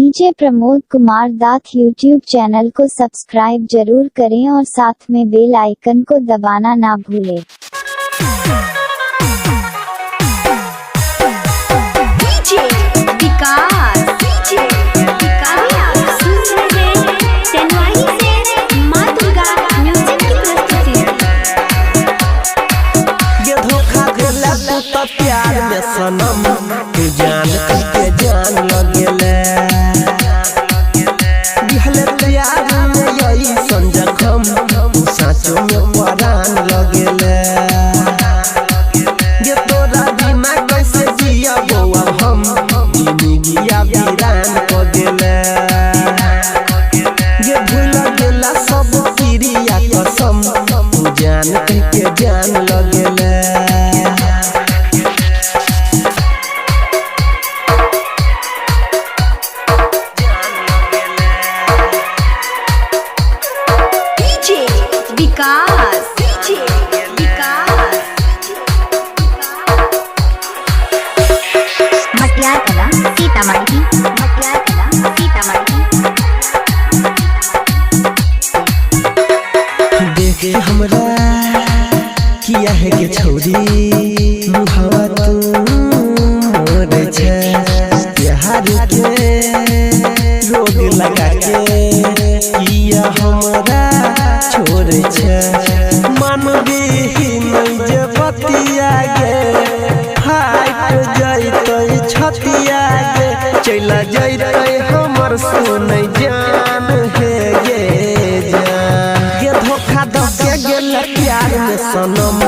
DJ Pramod Kumar Das YouTube channel को subscribe जरूर करें और साथ में बेल आइकन को दबाना ना भूलें। प्यार में सनम तू जान के जान लगेले दिहले प्यार में यही संजखम तू साचो में परान लगेले ये तोरा बिना कैसे जिया बौआ हम जिंदगिया वीरान को देले ये भूल गेला सब क्रिया कसम तू जान के जान लगेले। देखे हमरा किया है के छौरी मुहावा तू मोरे छे प्यार के रोग लगा के किया हमरा छोड़े छे मन भी नहीं जे बतिया गे हाट जाइतै छतिया गे चला जाइतै हमर सुनै जान हे गे प्यार में सनम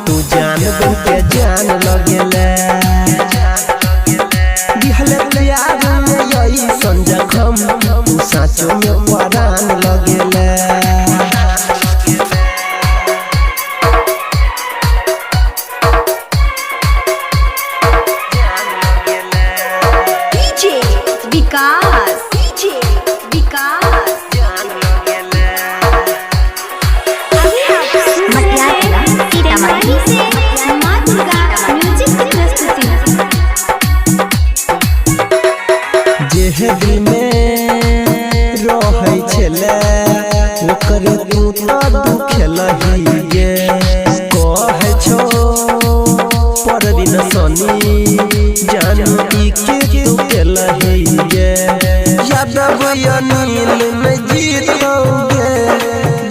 तू जान बन के जान लगेले दिहले प्यार में यही संजखम तू साचो में परान लगेले। दिल में रहै छले ओकरे तू तो दुखलही गे कहै छो पर दिन सनी जानू ई के तू केलही गे यादव अनिल में जीतोगे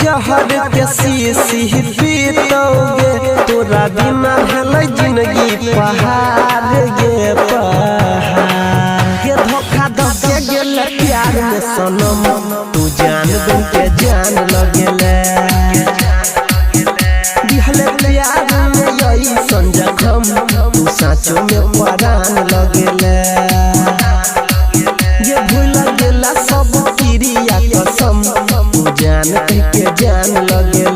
जहर के शीशी पीतोगे तोरा बिना भलै जिंदगी पहाड़ गे पहाड़ प्यार में सनम तू जान बन के जान लगेले दिहले प्यार में यही संजखम तू साचो में परान लगेले ये भूल गेला सब क्रिया कसम तू जान के जान लगेले।